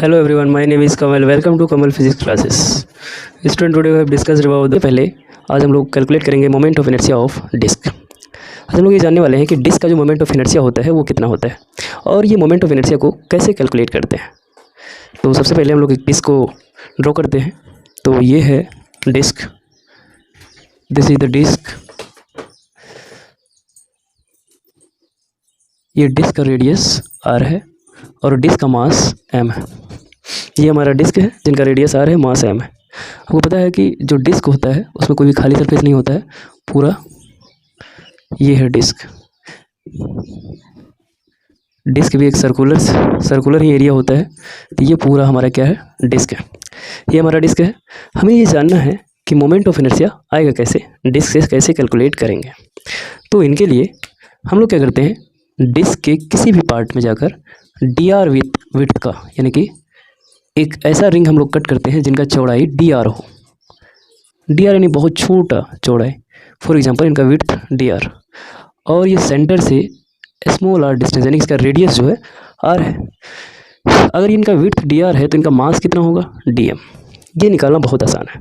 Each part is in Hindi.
Hello everyone, my name is Kamal. Welcome to Kamal Physics Classes. Student, today we have discussed about पहले आज हम लोग कैलकुलेट करेंगे moment of inertia of disc. आज हम लोग ये जानने वाले हैं कि डिस्क का जो मोमेंट ऑफ इनर्शिया होता है वो कितना होता है और ये मोमेंट ऑफ इनर्शिया को कैसे कैलकुलेट करते हैं। तो सबसे पहले हम लोग एक डिस्क को ड्रॉ करते हैं। तो ये है disc, this is the disc. ये डिस्क का रेडियस r है और डिस्क का मास m है। ये हमारा डिस्क है जिनका रेडियस r है, मास m है। आपको पता है कि जो डिस्क होता है उसमें कोई भी खाली सरफेस नहीं होता है, पूरा ये है डिस्क। डिस्क भी एक सर्कुलर ही एरिया होता है। तो ये पूरा हमारा क्या है, डिस्क है। ये हमारा डिस्क है। हमें ये जानना है कि मोमेंट ऑफ इनर्शिया आएगा कैसे, डिस्क से कैसे कैलकुलेट करेंगे। तो इनके लिए हम लोग क्या करते हैं, डिस्क के किसी भी पार्ट में जाकर dr विड्थ का, यानी कि एक ऐसा रिंग हम लोग कट करते हैं जिनका चौड़ाई dr हो। dr यानी बहुत छोटा चौड़ाई, फॉर एग्जांपल इनका विड्थ dr और ये सेंटर से स्मॉल r डिस्टेंस यानी इसका रेडियस जो है r है। अगर इनका विड्थ dr है तो इनका मास कितना होगा, dm। ये निकालना बहुत आसान है।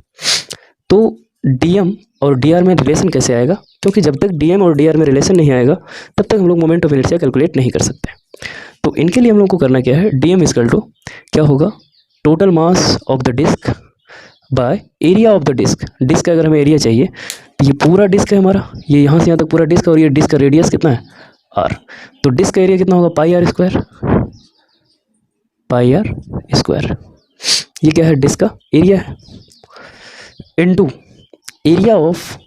तो dm और dr में रिलेशन कैसे आएगा, क्योंकि जब तक dm और dr में रिलेशन नहीं आएगा तब तक हम लोग मोमेंट ऑफ इनर्शिया कैलकुलेट नहीं कर सकते। तो इनके लिए हम लोग को करना क्या है, dm इक्वल टू क्या होगा, total mass of the disc by area of the disc. Disc का अगर हमें एरिया चाहिए तो ये पूरा डिस्क है हमारा, ये यहाँ से यहाँ तक पूरा डिस्क और ये डिस्क का रेडियस कितना है, r। तो डिस्क का एरिया कितना होगा, पाई आर स्क्वायर। ये क्या है, डिस्क का एरिया है, into area of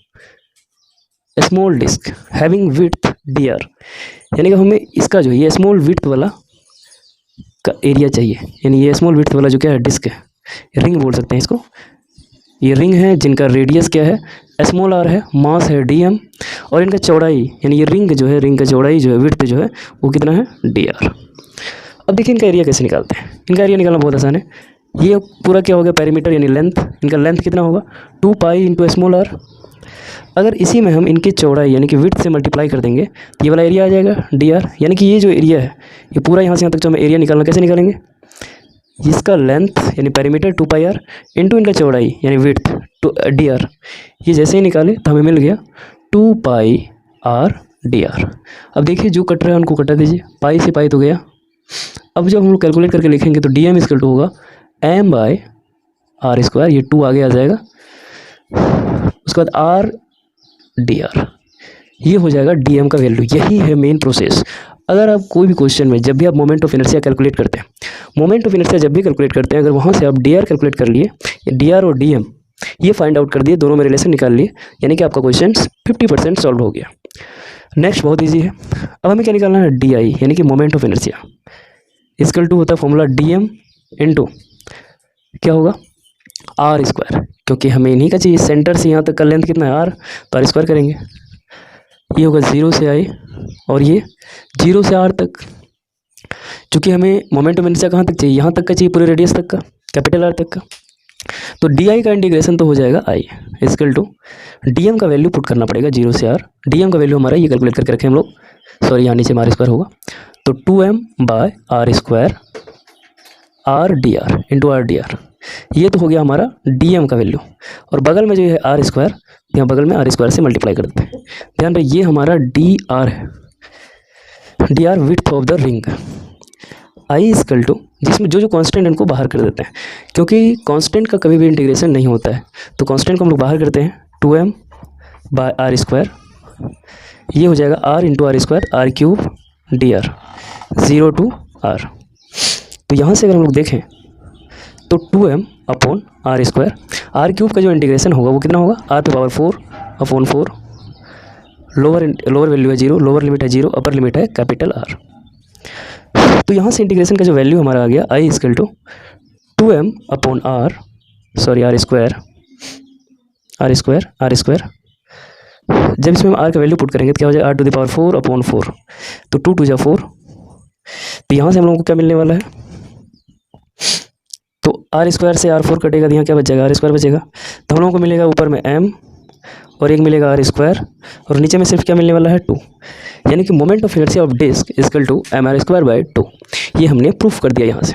small disc having width dr, यानी कि हमें इसका जो ये स्मॉल विड्थ वाला का एरिया चाहिए। यानी ये स्मॉल विड्थ वाला जो क्या है, डिस्क है, रिंग बोल सकते हैं इसको। ये रिंग है जिनका रेडियस क्या है, स्मॉल r है, मास है dm और इनका चौड़ाई यानी ये रिंग जो है, रिंग का चौड़ाई जो है, विड्थ जो है वो कितना है, dr। अब देखिए इनका एरिया कैसे निकालते हैं। इनका एरिया निकालना बहुत आसान है। ये पूरा क्या हो गया, पेरीमीटर यानी लेंथ। इनका लेंथ कितना होगा, 2 पाई इंटू स्मॉल r। अगर इसी में हम इनकी चौड़ाई यानी कि विड्थ से मल्टीप्लाई कर देंगे तो ये वाला एरिया आ जाएगा dr। यानी कि ये जो एरिया है ये पूरा यहाँ से यहाँ तक जो हमें एरिया निकालना, कैसे निकालेंगे, इसका लेंथ यानी पेरीमीटर 2 पाई r इंटू इनका चौड़ाई यानी विड्थ dr। ये जैसे ही निकाले तो हमें मिल गया 2 पाई r dr। अब देखिए जो कट रहा है उनको कटा दीजिए, पाई से पाई तो गया। अब जब हम लोग कैलकुलेट करके लिखेंगे तो dm इक्वल टू होगा m बाय r स्क्वायर, ये 2 आगे आ जाएगा, उसके बाद r dr। ये हो जाएगा dm का वैल्यू। यही है मेन प्रोसेस। अगर आप कोई भी क्वेश्चन में जब भी आप मोमेंट ऑफ इनर्शिया कैलकुलेट करते हैं, मोमेंट ऑफ इनर्शिया जब भी कैलकुलेट करते हैं, अगर वहाँ से आप dr कैलकुलेट कर लिए, dr और dm ये फाइंड आउट कर दिए, दोनों में रिलेशन निकाल लिए, यानी कि आपका क्वेश्चन 50% सॉल्व हो गया। नेक्स्ट बहुत ईजी है। अब हमें क्या निकालना है, di यानी कि moment of inertia equal to होता है फॉर्मूला dm इंटू क्या होगा, r स्क्वायर, क्योंकि हमें इन्हीं का चाहिए। सेंटर से यहाँ तक का लेंथ कितना है, r, तो r स्क्वायर करेंगे। ये होगा 0 से i और ये 0 से r तक। चूँकि हमें मोमेंट ऑफ इनर्शिया कहाँ तक चाहिए, यहाँ तक का चाहिए, पूरे रेडियस तक का, कैपिटल R तक का। तो di का इंटीग्रेशन तो हो जाएगा i इक्वल टू dm का वैल्यू पुट करना पड़ेगा 0 से r। dm का वैल्यू हमारा ये कैलकुलेट करके रखें हम लोग, सॉरी यहाँ नीचे में r स्क्वायर होगा, तो 2m by r square r dr into r dr। ये तो हो गया हमारा dm का वैल्यू। और बगल में जो है r स्क्वायर, यहाँ बगल में r स्क्वायर से मल्टीप्लाई कर देते हैं। ध्यान रहे ये हमारा dr है, dr width of the ring. i equal to जिसमें जो कांस्टेंट इनको बाहर कर देते हैं, क्योंकि कांस्टेंट का कभी भी इंटीग्रेशन नहीं होता है, तो कांस्टेंट को हम लोग बाहर करते हैं, 2m बाय r स्क्वायर। ये हो जाएगा r into r square, r cube dr, 0 to r। तो यहाँ से अगर हम लोग देखें तो 2m upon r square, r cube का जो इंटीग्रेशन होगा वो कितना होगा, r पे पावर 4 अपॉन 4। लोअर वैल्यू है 0, लोअर लिमिट है 0, अपर लिमिट है कैपिटल R। तो यहाँ से इंटीग्रेशन का जो वैल्यू हमारा आ गया i equal to 2m upon r, sorry r square. जब इसमें हम r का वैल्यू पुट करेंगे तो क्या हो जाएगा, r to the power 4 upon 4, तो 2 टू जा 4। तो यहाँ से हम लोगों को क्या मिलने वाला है, तो r स्क्वायर से r4 कटेगा तो यहाँ क्या बचेगा, r स्क्वायर बचेगा। तो हम लोगों को मिलेगा ऊपर में m और एक मिलेगा r स्क्वायर और नीचे में सिर्फ क्या मिलने वाला है, 2। यानी कि moment of inertia of disc equal to mr square by 2। ये हमने प्रूफ कर दिया यहाँ से।